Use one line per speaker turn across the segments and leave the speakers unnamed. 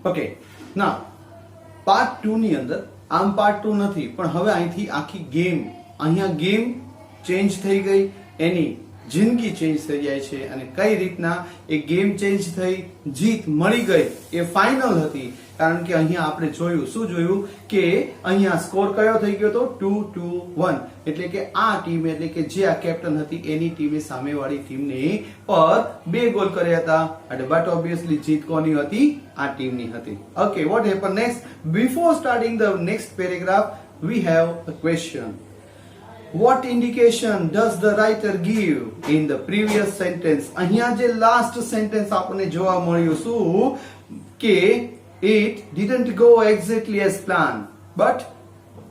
Okay ના part 2 ની અંદર આમ પાર્ટ 2 નથી પણ હવે અહીંથી આખી ગેમ અહીંયા ગેમ ચેન્જ થઈ ગઈ એની જિંદગી ચેન્જ થઈ જાય છે અને કઈ રીતના એ ગેમ ચેન્જ થઈ જીત મળી ગઈ એ ફાઇનલ હતી કારણ કે અહીંયા આપણે જોયું શું જોયું કે અહીંયા સ્કોર કયો થઈ ગયો તો 2-2-1 એટલે કે આ ટીમ એટલે કે જે આ કેપ્ટન હતી એની ટીમે સામેવાળી ટીમને પર 2 ગોલ કર્યા હતા અને બટ ઓબ્વિયસલી જીત કોની હતી આ ટીમની હતી okay what happen next before starting the next paragraph we have a question What indication does the writer give in the previous sentence? અહીંયા જે last sentence આપણને જોવા મળ્યું શું કે it didn't go exactly as planned, but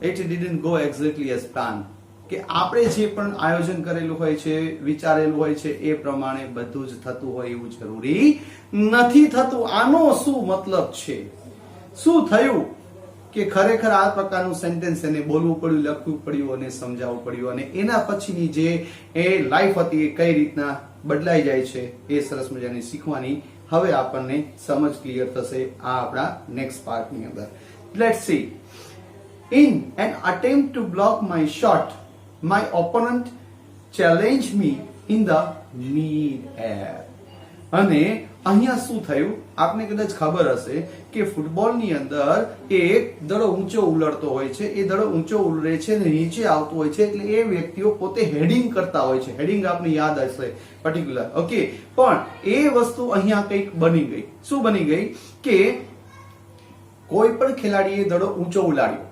it didn't go exactly as planned. કે આપણે જે પણ આયોજન કરેલું હોય છે વિચારેલું હોય છે એ પ્રમાણે બધું જ થતું હોય એવું જરૂરી નથી થતું. આનો શું મતલબ છે? શું થયું કે ખરેખર આ પ્રકારનું સેન્ટેન્સ એને બોલવું પડ્યું, લખવું પડ્યું અને સમજાવવું પડ્યું અને એના પછીની જે એ લાઈફ હતી એ કઈ રીતના બદલાઈ જાય છે એ સરસ મજાની શીખવાની હવે આપણને સમજ ક્લિયર થશે આ આપણા નેક્સ્ટ પાર્ટની અંદર. Let's see. In an attempt to block my shot, my opponent challenged me in the mid-air. અને અહીંયા શું થયું આપને કદાચ ખબર હશે કે ફૂટબોલની અંદર એક દડો ઊંચો ઉલળતો હોય છે, એ દડો ઊંચો ઉલળે છે અને નીચે આવતો હોય છે એટલે એ વ્યક્તિઓ પોતે હેડિંગ કરતા હોય છે. હેડિંગ આપને યાદ હશે પર્ટિક્યુલર ઓકે પણ એ વસ્તુ અહીંયા કંઈક બની ગઈ. શું બની ગઈ કે કોઈ પણ ખેલાડીએ દડો ઊંચો ઉલાડ્યો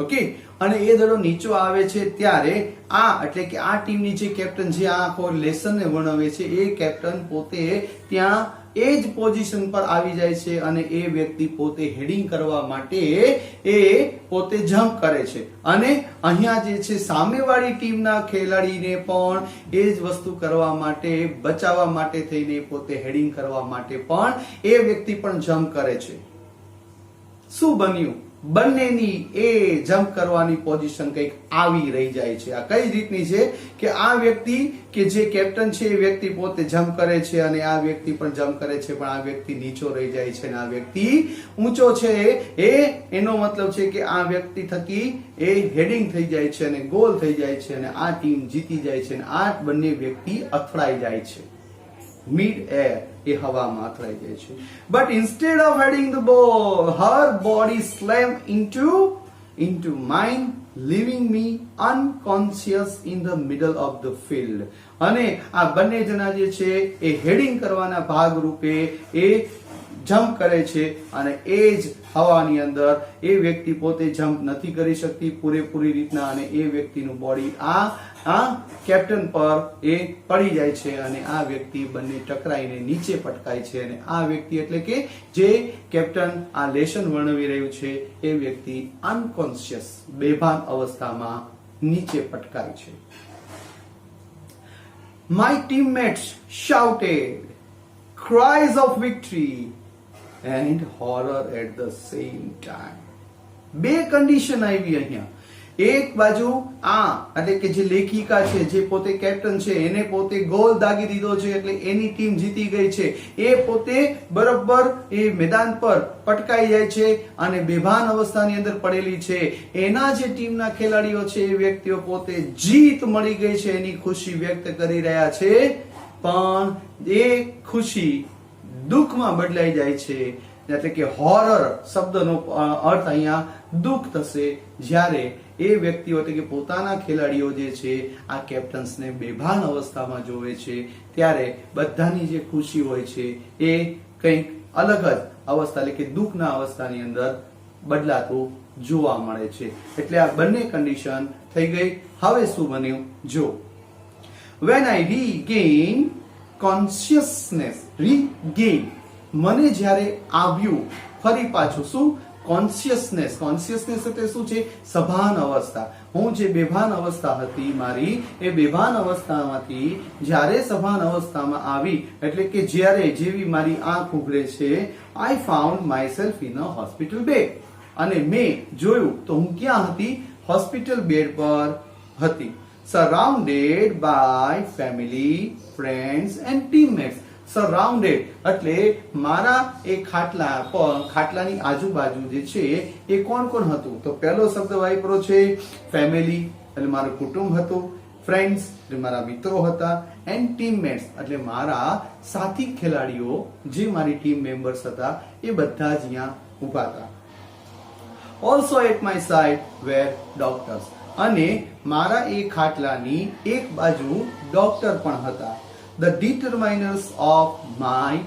ઓકે અને એ દડો નીચો આવે છે ત્યારે આ એટલે કે આ ટીમની જે કેપ્ટન જે આ આખો લેસનને વર્ણવે છે એ કેપ્ટન પોતે ત્યાં એ જ પોઝિશન પર આવી જાય છે અને એ વ્યક્તિ પોતે હેડિંગ કરવા માટે એ પોતે જમ્પ કરે છે અને અહીંયા જે છે સામેવાળી ટીમના ખેલાડીને પણ એ જ વસ્તુ કરવા માટે બચાવવા માટે થઈને પોતે હેડિંગ કરવા માટે પણ એ વ્યક્તિ પણ જમ્પ કરે છે. શું બન્યું? બંનેની એ જમ્પ કરવાની પોઝિશન કંઈક આવી રહી જાય છે. આ કઈ રીતની છે કે આ વ્યક્તિ કે જે કેપ્ટન છે એ વ્યક્તિ પોતે જમ્પ કરે છે અને આ વ્યક્તિ પણ જમ્પ કરે છે પણ આ વ્યક્તિ નીચો રહી જાય છે અને આ વ્યક્તિ ઊંચો છે એ એનો મતલબ છે કે આ વ્યક્તિ થકી એ હેડિંગ થઈ જાય છે અને ગોલ થઈ જાય છે અને આ ટીમ જીતી જાય છે અને આ બંને વ્યક્તિ અથડાઈ જાય છે. મિડ એર એ હવામાં અથડાઈ જાય છે. But instead of heading the ball her body slam into mine, leaving me unconscious in the middle of the field. અને આ બંને જણા જે છે એ હેડિંગ કરવાના ભાગ રૂપે એ જમ્પ કરે છે અને એ જ હવાની અંદર એ વ્યક્તિ પોતે જમ્પ નથી કરી શકતી પૂરેપૂરી રીતના અને એ વ્યક્તિનું બોડી આ કેપ્ટન પર એ પડી જાય છે અને આ વ્યક્તિ બંને ટકરાઈને નીચે પટકાય છે અને આ વ્યક્તિ એટલે કે જે કેપ્ટન આ લેશન વર્ણવી રહ્યું છે એ વ્યક્તિ અનકોન્શિયસ બેભાન અવસ્થામાં નીચે પટકાય છે. My teammates shouted cries of victory and horror at the same time. બે કન્ડિશન આવી અહીંયા. એક બાજુ આ એટલે કે જે લેખિકા છે જે પોતે કેપ્ટન છે એને પોતે ગોલ દાગી દીધો છે એટલે એની ટીમ જીતી ગઈ છે. એ પોતે બરોબર એ મેદાન પર પટકાઈ જાય છે અને બેભાન અવસ્થાની અંદર પડેલી છે. એના જે ટીમના ખેલાડીઓ છે એ વ્યક્તિઓ પોતે જીત મળી ગઈ છે એની ખુશી વ્યક્ત કરી રહ્યા છે પણ એ ખુશી દુઃખમાં બદલાઈ જાય છે. એટલે કે હોરર શબ્દનો અર્થ અહીંયા દુઃખ થશે જ્યારે એ વ્યક્તિઓ એટલે કે પોતાના ખેલાડીઓ જે છે આ કેપ્ટન્સને બેભાન અવસ્થામાં જોવે છે ત્યારે બધાની જે ખુશી હોય છે એ કંઈક અલગ જ અવસ્થા એટલે કે દુઃખના અવસ્થાની અંદર બદલાતું જોવા મળે છે. એટલે આ બંને કન્ડિશન થઈ ગઈ. હવે શું બન્યું જો when I regain consciousness મને જ્યારે આવ્યું ફરી પાછું શું કોન્શિયસનેસ એટલે શું છે સભાન અવસ્થા. હું જે બેભાન અવસ્થા હતી મારી એ બેભાન અવસ્થામાંથી જ્યારે સભાન અવસ્થામાં આવી એટલે કે જ્યારે જેવી મારી આંખ ઉઘડે છે I found myself in a hospital bed અને મેં જોયું તો હું ક્યાં હતી? હોસ્પિટલ બેડ પર હતી. surrounded by family, friends and teammates. Surrounded એટલે મારા એ ખાટલાની આજુબાજુ જે છે એ કોણ કોણ હતું? તો પહેલો શબ્દ વાપરો છે ફેમિલી એટલે મારું કુટુંબ હતું, ફ્રેન્ડ્સ એટલે મારા મિત્રો હતા, એન્ડ ટીમમેટ્સ એટલે મારા સાથી ખેલાડીઓ જે મારી ટીમ મેમ્બર્સ હતા એ બધા જ અહીંયા ઊભા હતા. Also at my side were doctors અને મારા એ ખાટલાની એક બાજુ ડોક્ટર પણ હતા. The determiners of my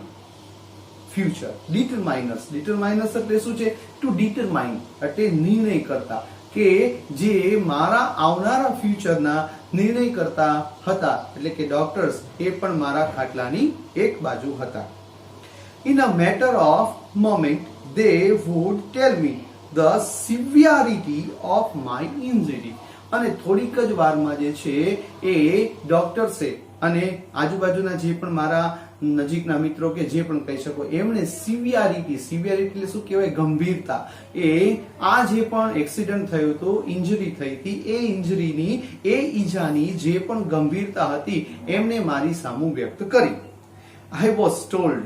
future. Determiners એટલે શું છે? ટુ ડિટરમાઇન એટલે નિર્ણય કરતા, કે જે મારા આવનારા ફ્યુચરના નિર્ણય કરતા હતા, એટલે કે ડોક્ટર્સ એ પણ મારા ખાટલાની એક બાજુ હતા. In a matter of moment they would tell me the severity of my injury. અને થોડીક જ વારમાં જે છે એ ડોક્ટર્સે અને આજુબાજુના જે પણ મારા નજીકના મિત્રો કે જે પણ કહી શકો એમણે સિવિયારિટી એટલે શું કહેવાય? ગંભીરતા. એ આ જે પણ એક્સિડન્ટ થયો હતો, ઇન્જરી થઈ હતી, એ ઇન્જરીની એ ઈજાની જે પણ ગંભીરતા હતી એમને મારી સામું વ્યક્ત કરી. I was told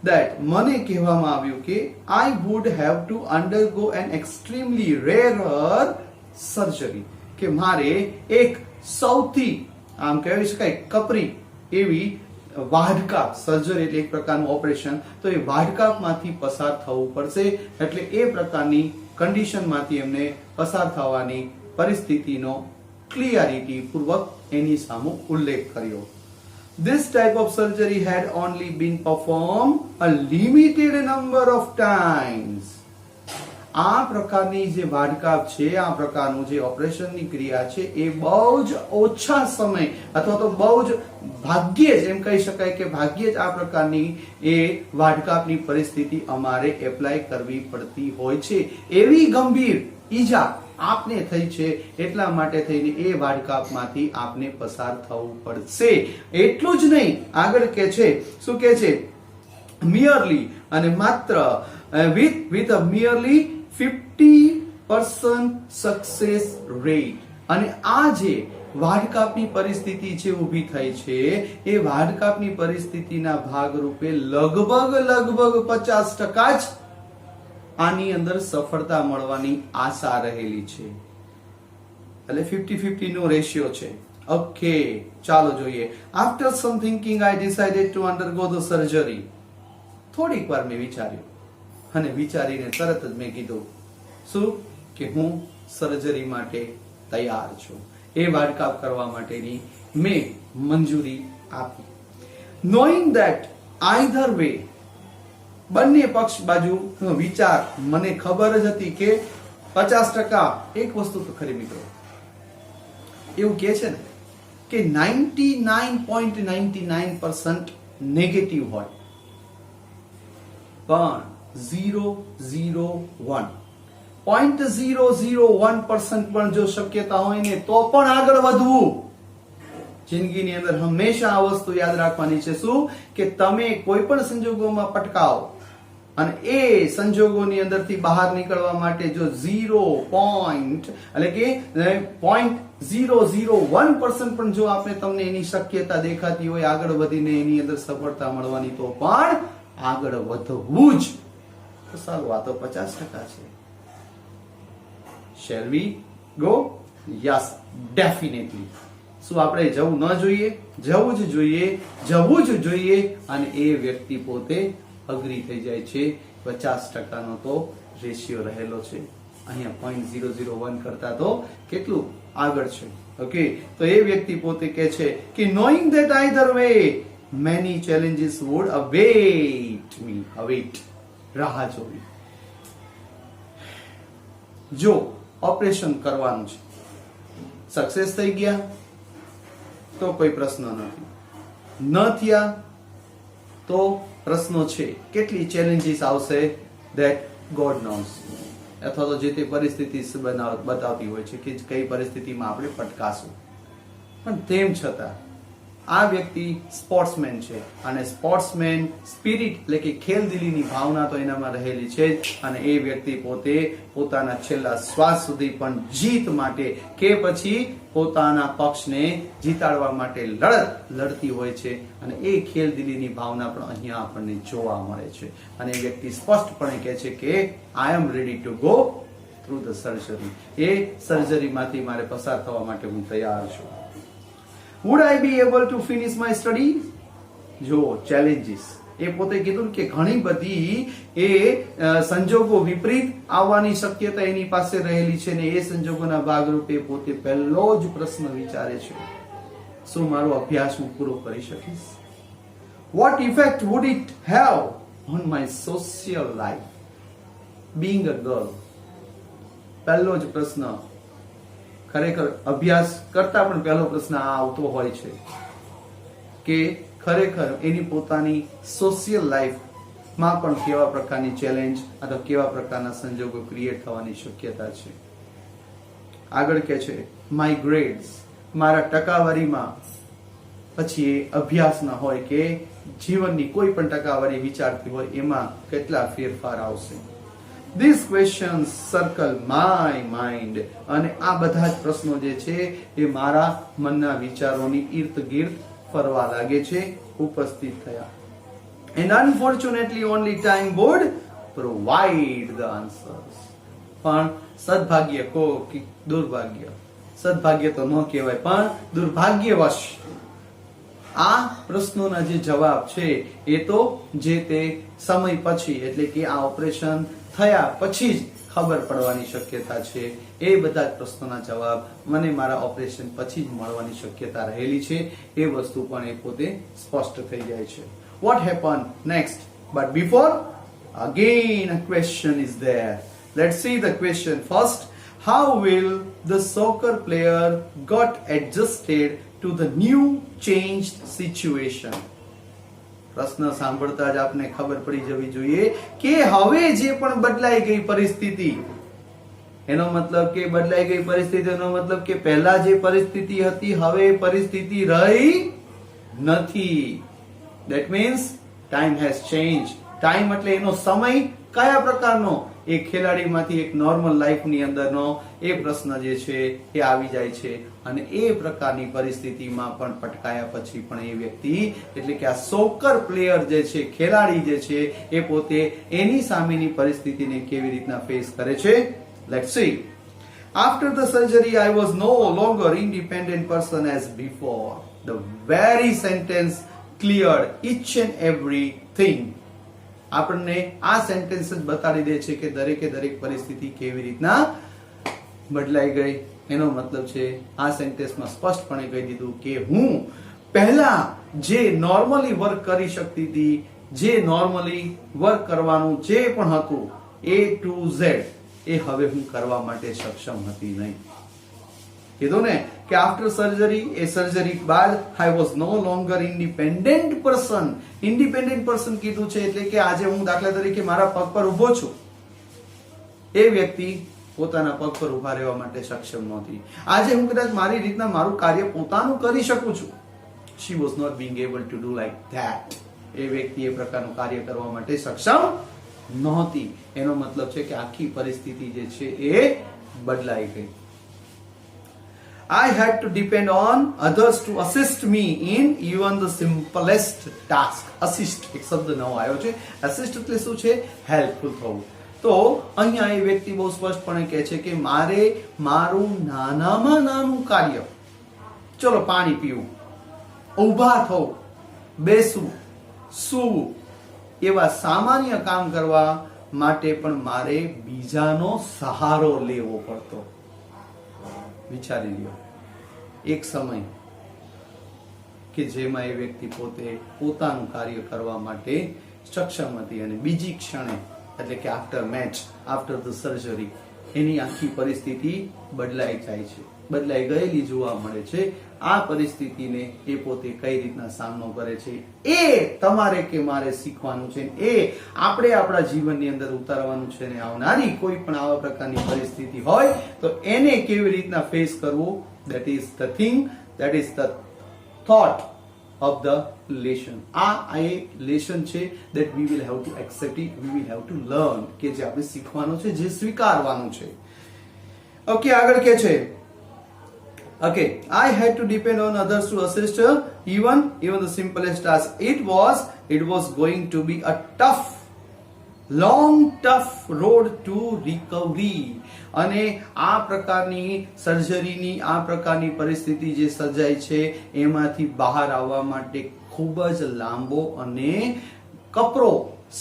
that મને કહેવામાં આવ્યું કે I would have to undergo an extremely rare surgery. કે મારે એક સૌથી આમ કહી શકાય કપરી એવી વાઢકાપ, સર્જરી એટલે એક પ્રકારનું ઓપરેશન, તો એ વાઢકાપમાંથી પસાર થવું પડશે. એટલે એ પ્રકારની કન્ડિશનમાંથી એમને પસાર થવાની પરિસ્થિતિનો ક્લિયરિટી પૂર્વક એની સામે ઉલ્લેખ કર્યો. This type of surgery had only been performed a limited number of times. આ પ્રકારની જે વાઢકાપ છે, આ પ્રકારનું જે ઓપરેશનની ક્રિયા છે એ બહુ જ ઓછા સમય અથવા તો બહુ જ ભાગ્યે જ એમ કહી શકાય કે ભાગ્યે જ આ પ્રકારની એ વાઢકાપની પરિસ્થિતિ અમારે એપ્લાય કરવી પડતી હોય છે. એવી ગંભીર ઈજા આપને થઈ છે એટલા માટે થઈને એ વાઢકાપમાંથી આપને પસાર થવું પડશે. એટલું જ નહીં, આગળ કે છે શું કે છે? merely અને માત્ર with a merely 50% success rate. અને આ જે વાઢકાપની પરિસ્થિતિ છે ઊભી થઈ છે એ વાઢકાપની પરિસ્થિતિના ભાગરૂપે લગભગ 50% જ આની અંદર સફળતા મળવાની આશા રહેલી છે. એટલે 50-50 નો રેશિયો છે. ઓકે, ચાલો જોઈએ. After some thinking I decided to અંડરગો the surgery. થોડીક વાર મેં વિચાર્યું અને વિચારીને તરત જ મેં કીધું શું કે હું સર્જરી માટે તૈયાર છું. એ વાઢકાપ કરવા માટેની મેં મંજૂરી આપી. નોઈંગ ધેટ આઈધર વે, બંને પક્ષ બાજુ વિચાર મને ખબર જ હતી કે 50%. એક વસ્તુ તો ખરી મિત્રો, એવું કે છે ને કે 99.99% નેગેટિવ હોય પણ 0.001% પણ જો શક્યતા હોય ને તો પણ આગળ વધવું. જિંદગીની અંદર હંમેશા આ વસ્તુ યાદ રાખવાની છે શું કે તમે કોઈ પણ સંજોગોમાં પટકાઓ અને એ સંજોગોની અંદરથી બહાર નીકળવા માટે જો 0.001% પણ જો આપણે તમને એની શક્યતા દેખાતી હોય આગળ વધીને એની અંદર સફળતા મળવાની, તો પણ આગળ વધવું જ. તો સારું, આ તો 50% છે. Shall we go? Yes, definitely. શું આપણે જવું ન જોઈએ? જવું જ જોઈએ. અને એ વ્યક્તિ પોતે અગ્રી થઈ જાય છે. 50% નો તો રેશિયો રહેલો છે. અહીંયા 0.001 કરતા તો કેટલું આગળ છે. ઓકે, તો એ વ્યક્તિ પોતે કહે છે કે knowing that either way many challenges would await me. રાહ જોવી. જો ઓપરેશન કરવાનું છે, સક્સેસ થઈ ગયા તો કોઈ પ્રશ્ન નથી, ન થયા તો પ્રશ્નો છે. કેટલી ચેલેન્જીસ આવશે ધેટ ગોડ નોઝ. અથવા તો જે તે પરિસ્થિતિ બતાવતી હોય છે કે કઈ પરિસ્થિતિમાં આપણે પટકાશું. પણ તેમ છતાં આ વ્યક્તિ સ્પોર્ટ્સમેન છે અને સ્પોર્ટ્સમેન સ્પિરિટ એટલે કે ખેલદિલીની ભાવના તો એનામાં રહેલી છે જ અને એ વ્યક્તિ પોતે પોતાના છેલ્લા શ્વાસ સુધી પણ જીત માટે કે પછી પોતાના પક્ષને જીતાડવા માટે લડતી હોય છે અને એ ખેલદિલીની ભાવના પણ અહીંયા આપણને જોવા મળે છે અને એ વ્યક્તિ સ્પષ્ટપણે કહે છે કે I am ready to go through the surgery. એ સર્જરીમાંથી મારે પસાર થવા માટે હું તૈયાર છું. Would I be able to finish my studies? જો challenges એ પોતે કીધું કે ઘણી બધી એ સંજોગો વિપરીત આવવાની શક્યતા એની પાસે રહેલી છે ને એ સંજોગોના ભાગરૂપે પોતે પહેલો જ પ્રશ્ન વિચારે છે, શું મારો અભ્યાસ હું પૂરો કરી શકીશ? What effect would it have on my social life being a girl? પહેલો જ પ્રશ્ન, ખરેખર અભ્યાસ કરતા પણ પહેલો પ્રશ્ન આ આવતો હોય છે કે ખરેખર એની પોતાની સોશિયલ લાઈફમાં પણ કેવા પ્રકારની ચેલેન્જ અથવા કેવા પ્રકારના સંજોગો ક્રિએટ થવાની શક્યતા છે. આગળ કે છે માય ગ્રેડ્સ, મારા ટકાવારીમાં, પછી એ અભ્યાસના હોય કે જીવનની કોઈ પણ ટકાવારી વિચારતી હોય એમાં કેટલા ફેરફાર આવશે. These questions circle my mind. અને આ બધા જ પ્રશ્નો જે છે એ મારા મનના વિચારોની ઈર્દ-ગીર્દ ફરવા લાગે છે, ઉપસ્થિત થયા. And unfortunately only time would provide the answers. પણ સદભાગ્ય કહો કે દુર્ભાગ્ય, સદભાગ્ય તો ન કહેવાય પણ દુર્ભાગ્યવશ આ પ્રશ્નોના જે જવાબ છે એ તો જે તે સમય પછી એટલે કે આ ઓપરેશન થયા પછી જ ખબર પડવાની શક્યતા છે. એ બધા જ પ્રશ્નોના જવાબ મને મારા ઓપરેશન પછી જ મળવાની શક્યતા રહેલી છે. એ વસ્તુ પણ એ પોતે સ્પષ્ટ થઈ જાય છે. What happened next? But before, again a question is there. Let's see the question first. How will the soccer player got adjusted to the new changed situation? પ્રશ્ન સાંભળતા જ આપને ખબર પડી જવી જોઈએ કે હવે જે પણ બદલાઈ ગઈ પરિસ્થિતિ, એનો મતલબ કે બદલાઈ ગઈ પરિસ્થિતિનો મતલબ કે પહેલા જે પરિસ્થિતિ હતી હવે પરિસ્થિતિ રહી નથી. That means time has changed. Time એટલે એનો સમય કયા પ્રકારનો, એ ખેલાડીમાંથી એક નોર્મલ લાઈફની અંદરનો એ પ્રશ્ન જે છે એ આવી જાય છે અને એ પ્રકારની પરિસ્થિતિમાં પણ પટકાયા પછી પણ એ વ્યક્તિ એટલે કે આ સોકર પ્લેયર જે છે, ખેલાડી જે છે એ પોતે એની સામેની પરિસ્થિતિને કેવી રીતના ફેસ કરે છે. Let's see. After the surgery I was no longer independent person as before. The very sentence cleared each and everything. આપણને આ સેન્ટેન્સ જ બતાડી દે છે કે દરેકે દરેક પરિસ્થિતિ કેવી રીતના બદલાઈ ગઈ. એનો મતલબ છે આ સેન્ટેન્સમાં સ્પષ્ટપણે કહી દીધું કે હું પહેલા જે નોર્મલી વર્ક કરી શકતી હતી, જે નોર્મલી વર્ક કરવાનું જે પણ હતું A to Z, એ હવે હું કરવા માટે સક્ષમ હતી નહીં. કીધું ને કે આફ્ટર સર્જરી, એ સર્જરી બાદ I was no longer independent person. Independent person કીધું છે એટલે કે આજે હું દાખલા તરીકે મારા પગ પર ઉભો છું, એ વ્યક્તિ પોતાના પગ પર ઉભા રહેવા માટે સક્ષમ નહોતી. આજે હું કદાચ મારી રીતના મારું કાર્ય પોતાનું કરી શકું છું. She was not being able to do like that. એ વ્યક્તિ એ પ્રકારનું કાર્ય કરવા માટે સક્ષમ નહોતી. એનો મતલબ છે કે આખી પરિસ્થિતિ જે છે એ બદલાઈ ગઈ. I had to depend on others to assist me in even the simplest task. Assist એક શબ્દ નવો આવ્યો છે. assist એટલે શું છે? હેલ્પફુલ થવું. તો અહીંયા એ વ્યક્તિ બહુ સ્પષ્ટપણે કહે છે કે મારે મારું નાનામાં નાનું કાર્ય, ચલો પાણી પીવું, ઊભા થવું, બેસવું, સૂવું, એવા સામાન્ય કામ કરવા માટે પણ મારે બીજાનો સહારો લેવો પડતો. વિચારી લ્યો એક સમય કે જેમાં એ વ્યક્તિ પોતે પોતાનું કાર્ય કરવા માટે સક્ષમ હતી અને બીજી ક્ષણે એટલે કે after match, after the surgery, એની આખી પરિસ્થિતિ બદલાઈ જાય છે, બદલાઈ ગયેલી જોવા મળે છે. આ પરિસ્થિતિને એ પોતે કઈ રીતના સામનો કરે છે એ તમારે કે મારે શીખવાનું છે. એ આપણે આપણા જીવનની અંદર ઉતારવાનું છે ને આવનારી કોઈ પણ આવા પ્રકારની પરિસ્થિતિ હોય તો એને કેવી રીતના ફેસ કરવું, that is the thing, that is the thought of the lesson. આ એ લેસન છે that we will have to accept it, we will have to learn, કે જે આપણે શીખવાનું છે, જે સ્વીકારવાનું છે. ઓકે, આગળ કે છે okay, I had to depend on others to assist her, even the simplest task. It was going to be a tough road to recovery. અને આ પ્રકારની સર્જરીની, આ પ્રકારની પરિસ્થિતિ જે સર્જાય છે એમાંથી બહાર આવવા માટે ખૂબ જ લાંબો અને કપરો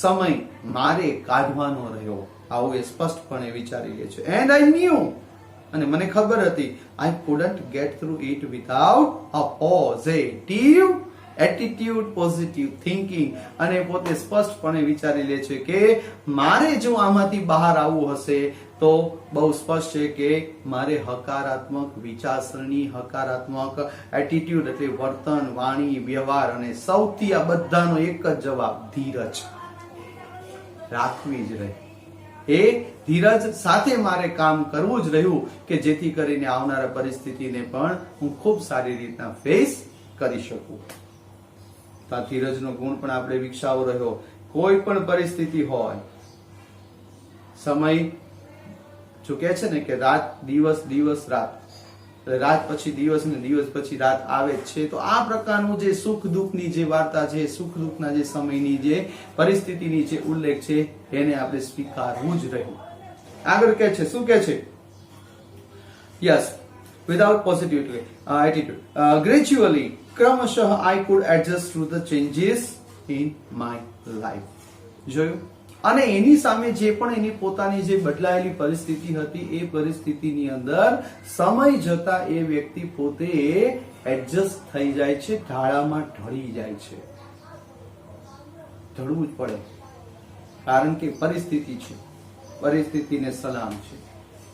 સમય મારે કાઢવાનો રહ્યો. આવું એ સ્પષ્ટપણે વિચારી લે છે. એન્ડ આઈ ન્યુ, અને મને ખબર હતી, I couldn't get through it without a positive attitude, positive thinking. અને પોતે સ્પષ્ટપણે વિચારી લે છે કે મારે જો આમાંથી બહાર આવવું હશે તો બહુ સ્પષ્ટ છે કે મારે હકારાત્મક વિચારસરણી, હકારાત્મક એટીટ્યુડ એટલે વર્તન, વાણી, વ્યવહાર અને સૌથી આ બધાનો એક જ જવાબ, ધીરજ રાખવી જ રહી. એ ધીરજ સાથે મારે કામ કરવું જ રહ્યું કે જેથી કરીને આવનારા પરિસ્થિતિને પણ હું ખૂબ સારી રીતના ફેસ કરી શકું. તો આ ધીરજનો ગુણ પણ આપણે વિકસાવવો રહ્યો. કોઈ પણ પરિસ્થિતિ હોય, સમય જો કે છે ને કે રાત દિવસ, દિવસ રાત, રાત પછી દિવસ ને દિવસ પછી રાત આવે જ છે. તો આ પ્રકારનું જે સુખ દુઃખની જે વાર્તા છે, સુખ દુઃખના જે સમયની જે પરિસ્થિતિની જે ઉલ્લેખ છે એને આપણે સ્વીકારવું જ રહ્યું. આગળ કે છે, શું કે છે? Yes, without positive attitude, gradually, ક્રમશઃ I could adjust to the changes in my life. જોયું? અને એની સામે જે પણ એની પોતાની જે બદલાયેલી પરિસ્થિતિ હતી એ પરિસ્થિતિની અંદર સમય જતા એ વ્યક્તિ પોતે એડજસ્ટ થઈ જાય છે, ઢાળામાં ઢળી જાય છે. ઢળવું જ પડે, કારણ કે પરિસ્થિતિ છે, પરિસ્થિતિને સલામ છે.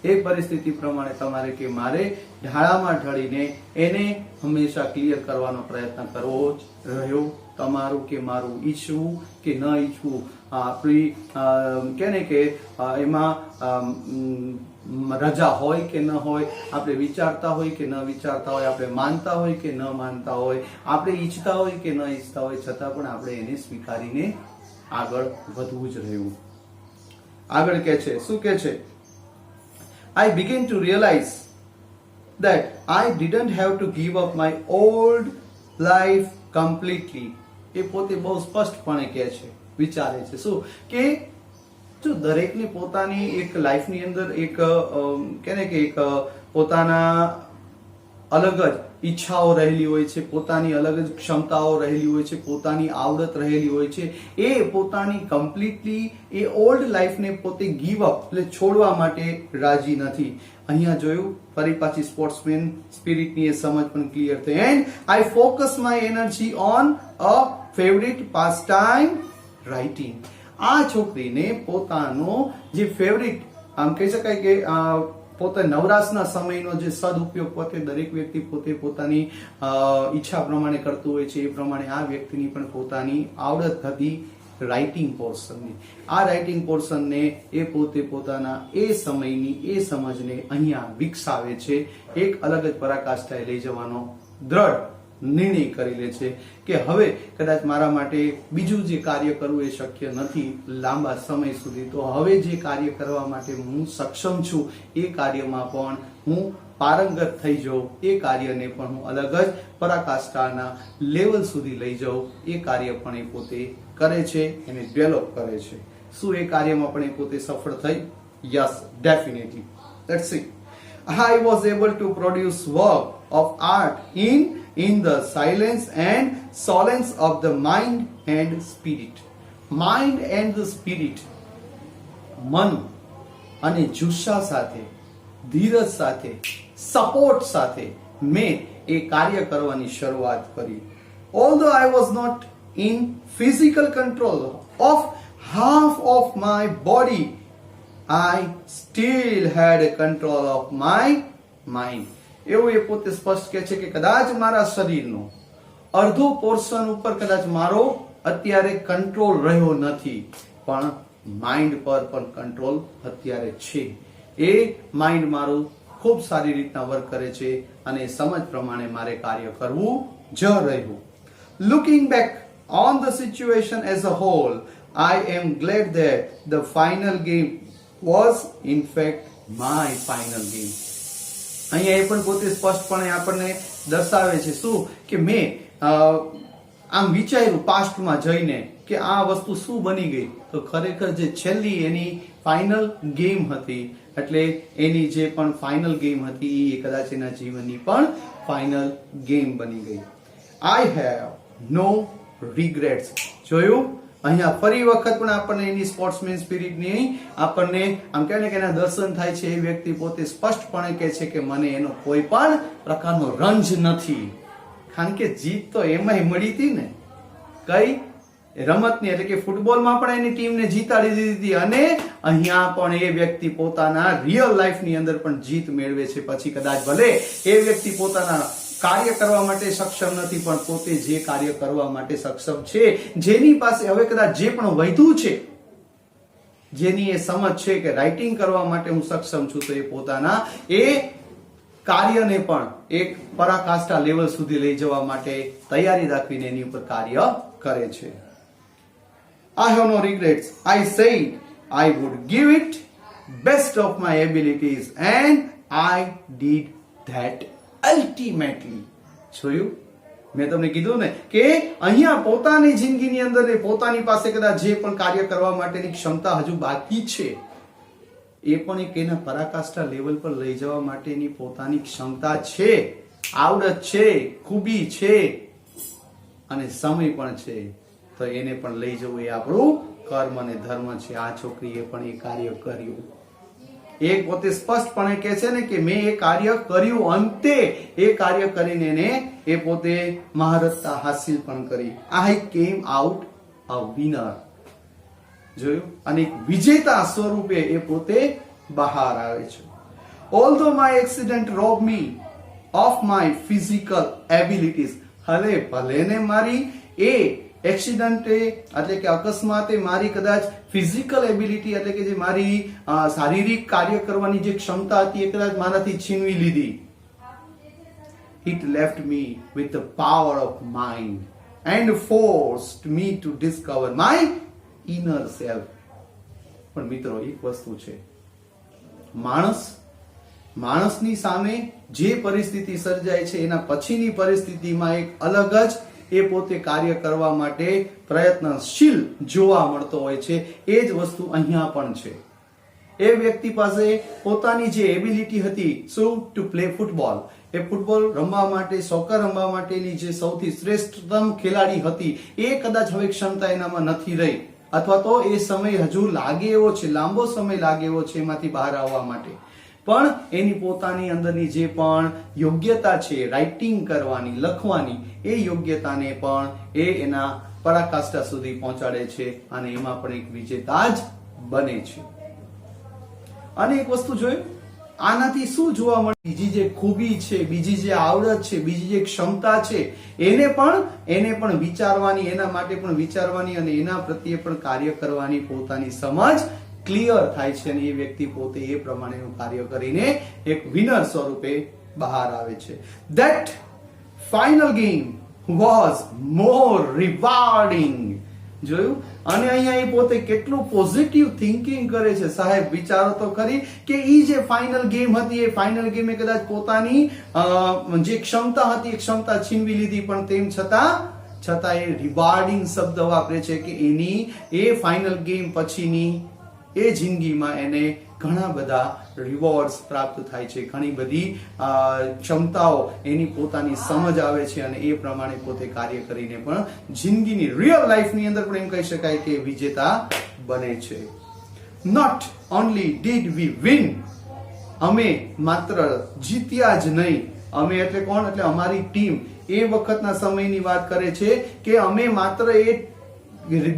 એ પરિસ્થિતિ પ્રમાણે તમારે કે મારે ઢાળામાં ઢળીને એને હંમેશા ક્લિયર કરવાનો પ્રયત્ન કરવો જ રહ્યો. તમારું કે મારું ઈચ્છવું કે ન ઈચ્છવું, આપણી કે ને કે એમાં રજા હોય કે ન હોય, આપણે વિચારતા હોય કે ન વિચારતા હોય, આપણે માનતા હોય કે ન માનતા હોય, આપણે ઈચ્છતા હોય કે ન ઈચ્છતા હોય, છતાં પણ આપણે એને સ્વીકારીને આગળ વધવું જ રહ્યું. આગળ કે છે, શું કે છે? I began to realize that I didn't have to give up my old life completely. એ પોતે બહુ સ્પષ્ટપણે કહે છે, વિચારે છે શું કે જો દરેકની પોતાની એક લાઈફની અંદર એક કે ને કે એક પોતાના અલગ જ ઈચ્છાઓ રહેલી હોય છે, પોતાની અલગ જ ક્ષમતાઓ રહેલી હોય છે, પોતાની આવડત રહેલી હોય છે. એ પોતાની કમ્પ્લીટલી એ ઓલ્ડ લાઈફને પોતે ગીવ અપ એટલે છોડવા માટે રાજી નથી. અહીંયા જોયું, ફરી પાછી સ્પોર્ટ્સમેન સ્પિરિટની એ સમજ પણ ક્લિયર થઈ. And I focus my energy on a favourite pass time, writing. આ છોકરીને પોતાનો જે ફેવરિટ, આમ કહી શકાય કે પોતે નવરાશના સમયનો જે સદઉપયોગ પોતે દરેક વ્યક્તિ પોતે પોતાની ઈચ્છા પ્રમાણે કરતું હોય છે. એ પ્રમાણે આ વ્યક્તિની પણ પોતાની આવડત હતી રાઇટિંગ પોર્શનની. આ રાઇટિંગ પોર્શનને એ પોતે પોતાના એ સમયની એ સમજને અહીંયા વિકસાવે છે. એક અલગ જ પરાકાષ્ઠાએ લઈ જવાનો દ્રઢ નિર્ણય કરી લે છે કે હવે કદાચ મારા માટે બીજું જે કાર્ય કરવું એ શક્ય નથી લાંબા સમય સુધી, તો હવે જે કાર્ય કરવા માટે હું સક્ષમ છું એ કાર્યમાં પણ હું પારંગત થઈ જાઉં, એ કાર્યને પણ હું અલગ જ પરાકાષ્ઠાના લેવલ સુધી લઈ જાઉં. એ કાર્ય પણ એ પોતે કરે છે, એને ડેવલપ કરે છે. શું એ કાર્યમાં પણ એ પોતે સફળ થઈ? Yes, definitely. Let's see. I was able to produce work of art in the silence and solace of the mind and spirit. Mind and the spirit. મન અને જુસ્સા સાથે, ધીરજ સાથે, સપોર્ટ સાથે મેં એ કાર્ય કરવાની શરૂઆત કરી. Although I was not in physical control of half of my body, I still had a control of my mind. એવું એ પોતે સ્પષ્ટ કહે છે કે કદાચ મારા શરીરનો અડધો પોર્શન ઉપર કદાચ મારો અત્યારે કંટ્રોલ રહ્યો નથી, પણ માઇન્ડ પર પણ કંટ્રોલ અત્યારે છે. એ માઇન્ડ મારું ખૂબ સારી રીતના વર્ક કરે છે અને સમજ પ્રમાણે મારે કાર્ય કરવું જ રહ્યું. Looking back on the situation as a whole, I am glad that the final game was in fact my final game. અહીંયા એ પણ પોતે સ્પષ્ટપણે આપણને દર્શાવે છે શું કે મેં આમ વિચાર્યું પાસ્ટમાં જઈને કે આ વસ્તુ શું બની ગઈ, તો ખરેખર જે છેલ્લી એની ફાઇનલ ગેમ હતી, એટલે એની જે પણ ફાઇનલ ગેમ હતી એ કદાચ એના જીવનની પણ ફાઇનલ ગેમ બની ગઈ. I have no regrets. જોયું, અહીંયા ફરી વખત પણ આપણને એની સ્પોર્ટ્સમેન સ્પિરિટની આપણને આમ કહે ને કે એના દર્શન થાય છે. એ વ્યક્તિ પોતે સ્પષ્ટપણે કહે છે કે મને એનો કોઈ પણ પ્રકારનો રંજ નથી, કારણ કે જીત તો એમાંય મળી હતી ને, કઈ રમતની, એટલે કે ફૂટબોલમાં પણ એની ટીમને જીતાડી દીધી હતી, અને અહીંયા પણ એ વ્યક્તિ પોતાના રિયલ લાઈફની અંદર પણ જીત મેળવે છે. પછી કદાચ ભલે એ વ્યક્તિ પોતાના કાર્ય કરવા માટે સક્ષમ નથી, પણ પોતે જે કાર્ય કરવા માટે સક્ષમ છે, જેની પાસે હવે કદાચ જે પણ વધ્યું છે, જેની એ સમજ છે કે રાઇટિંગ કરવા માટે હું સક્ષમ છું, તો એ પોતાના એ કાર્યને પણ એક પરાકાષ્ઠા લેવલ સુધી લઈ જવા માટે તૈયારી દાખવીને એની ઉપર કાર્ય કરે છે. I have no regrets. I said I would give it best of my abilities and I did that ultimately. જોયું, મેં તમને કીધું ને કે અહીંયા પોતાની જિંદગીની અંદર પોતાની પાસે કદાચ જે પણ કાર્ય કરવા માટેની ક્ષમતા હજુ બાકી છે, એ પણ એક એના પરાકાષ્ઠા લેવલ પર લઈ જવા માટેની પોતાની ક્ષમતા છે, આવડત છે, ખૂબી છે અને સમય પણ છે, તો એને પણ લઈ જવું એ આપણું કર્મ અને ધર્મ છે. આ છોકરીએ પણ એ કાર્ય કર્યું. એ પોતે સ્પષ્ટપણે કહે છે ને કે મેં એ કાર્ય કર્યું, અંતે એ કાર્ય કરીને એને એ પોતે મહારથતા હાસિલ પણ કરી. આઈ કેમ આઉટ અ વિનર. જોયું, અને એક વિજેતા સ્વરૂપે એ પોતે બહાર આવે છે. Although my accident rob me of my physical abilities. ભલે ને મારી એ એક્સિડન્ટ એટલે કે અકસ્માતે મારી કદાચ ફિઝિકલ એબિલિટી એટલે કે જે મારી શારીરિક કાર્ય કરવાની જે ક્ષમતા હતી એ કદાચ મારાથી છીનવી લીધી. It left me with the power of mind and forced me to discover my inner self. પણ મિત્રો એક વસ્તુ છે, માણસની સામે જે પરિસ્થિતિ સર્જાય છે એના પછીની પરિસ્થિતિમાં એક અલગ જ એ પોતે કાર્ય કરવા માટે પ્રયત્નશીલ જોવા મળતો હોય છે. એ જ વસ્તુ અહીંયા પણ છે. એ વ્યક્તિ પાસે પોતાની જે એબિલિટી હતી શું to play football, A football રમવા માટે, સોકર રમવા માટેની જે સૌથી શ્રેષ્ઠતમ ખેલાડી હતી, એ કદાચ હવે ક્ષમતા એનામાં નથી રહી, અથવા તો એ સમય હજુ લાગે એવો છે, લાંબો સમય લાગે એવો છે એમાંથી બહાર આવવા માટે. પણ એની પોતાની અંદરની જે પણ યોગ્યતા છે રાઇટિંગ કરવાની, લખવાની, એ યોગ્યતાને પણ એ એના પરાકાષ્ઠા સુધી પહોંચાડે છે અને એમાં પણ એક વિજેતા જ બને છે. અને એક વસ્તુ જોયું, આનાથી શું જોવા મળે, બીજી જે ખૂબી છે, બીજી જે આવડત છે, બીજી જે ક્ષમતા છે, એને પણ વિચારવાની, એના માટે પણ વિચારવાની અને એના પ્રત્યે પણ કાર્ય કરવાની પોતાની સમજ ક્લિયર થાય છે અને એ વ્યક્તિ પોતે એ પ્રમાણેનું કાર્ય કરીને એક વિનર સ્વરૂપે બહાર આવે છે. That final game was more rewarding. જોયું, અને અહીંયા એ પોતે કેટલું પોઝિટિવ થિંકિંગ કરે છે. સાહેબ વિચારો તો ખરી કે ઈ જે ફાઇનલ ગેમ હતી, એ ફાઇનલ ગેમે કદાચ પોતાની જે ક્ષમતા હતી એ ક્ષમતા છીનવી લીધી, પણ તેમ છતાં એ રિવાર્ડિંગ શબ્દ વાપરે છે કે એની એ ફાઇનલ ગેમ પછીની એ જિંદગીમાં એને ઘણા બધા રિવોર્ડ્સ પ્રાપ્ત થાય છે, ઘણી બધી ક્ષમતાઓ એની પોતાની સમજ આવે છે અને એ પ્રમાણે પોતે કાર્ય કરીને પણ જિંદગીની રિયલ લાઈફની અંદર પણ એમ કહી શકાય કે વિજેતા બને છે. Not only did we win, અમે માત્ર જીત્યા જ નહીં, અમે એટલે કોણ, એટલે અમારી ટીમ એ વખતના સમયની વાત કરે છે કે અમે માત્ર એ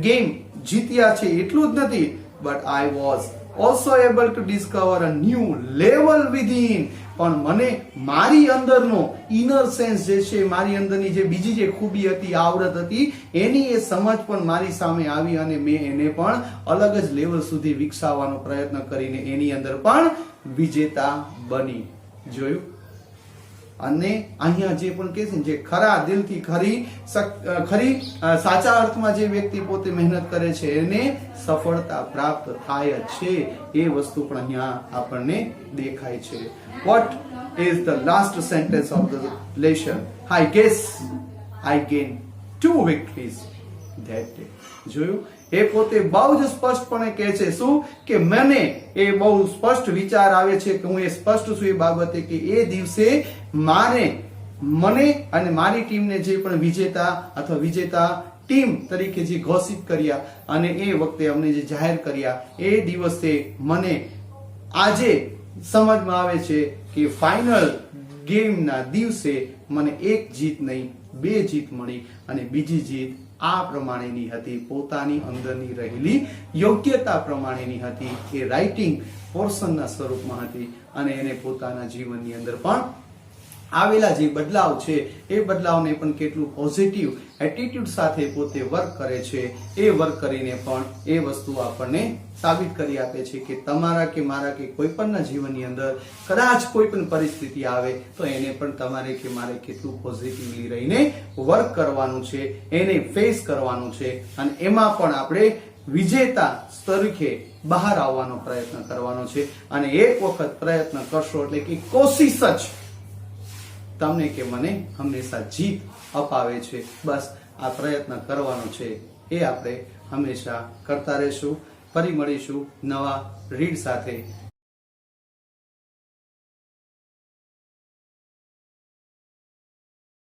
ગેમ જીત્યા છે એટલું જ નથી, but I was also able to discover a new level within. પણ મને મારી અંદરનો ઇનર સેન્સ જે છે, મારી અંદરની જે બીજી જે ખૂબી હતી, આવડત હતી, એની એ સમજ પણ મારી સામે આવી અને મેં એને પણ અલગ જ લેવલ સુધી વિકસાવવાનો પ્રયત્ન કરીને એની અંદર પણ વિજેતા બની. જોયું, અને અહીંયા જે પણ કહે છે ને, જે ખરા દિલથી ખરી સાચા અર્થમાં જે વ્યક્તિ પોતે મહેનત કરે છે એને સફળતા પ્રાપ્ત થાય જ છે. એ વસ્તુ પણ અહીંયા આપણને દેખાય છે. What is the last sentence of the lesson? I guess I gained 2 victories that day. જોયું? એ પોતે બહુ જ સ્પષ્ટપણે કહે છે શું કે મને એ બહુ સ્પષ્ટ વિચાર આવે છે કે હું એ સ્પષ્ટ છું એ બાબતે કે એ દિવસે મને અને મારી ટીમને જે પણ વિજેતા અથવા વિજેતા ટીમ તરીકે જે ઘોષિત કર્યા અને એ વખતે અમને જે જાહેર કર્યા એ દિવસે મને આજે સમજમાં આવે છે કે ફાઇનલ ગેમના દિવસે મને 1 જીત નહીં 2 જીત મળી અને બીજી જીત આ પ્રમાણેની હતી, પોતાની અંદરની રહેલી યોગ્યતા પ્રમાણેની હતી. એ રાઇટિંગ પોર્શનના સ્વરૂપમાં હતી અને એને પોતાના જીવનની અંદર પણ આવેલા જે બદલાવ છે એ બદલાવને પણ કેટલું પોઝિટિવ એટીટ્યુડ સાથે પોતે વર્ક કરે છે. એ વર્ક કરીને પણ એ વસ્તુ આપણને સાબિત કરી આપે છે કે તમારા કે મારા કે કોઈ પણના જીવનની અંદર કદાચ કોઈ પણ પરિસ્થિતિ આવે તો એને પણ તમારે કે મારે કેટલું પોઝિટિવલી રહીને વર્ક કરવાનું છે, એને ફેસ કરવાનું છે અને એમાં પણ આપણે વિજેતા તરીકે બહાર આવવાનો પ્રયત્ન કરવાનો છે. અને એક વખત પ્રયત્ન કરશો એટલે કે કોશિશ જ તમને કે મને હંમેશા જીત અપાવે છે. બસ આ પ્રયત્ન કરવાનો છે, એ આપણે હંમેશા કરતા રહેશું. ફરી મળીશું નવા રીડ સાથે.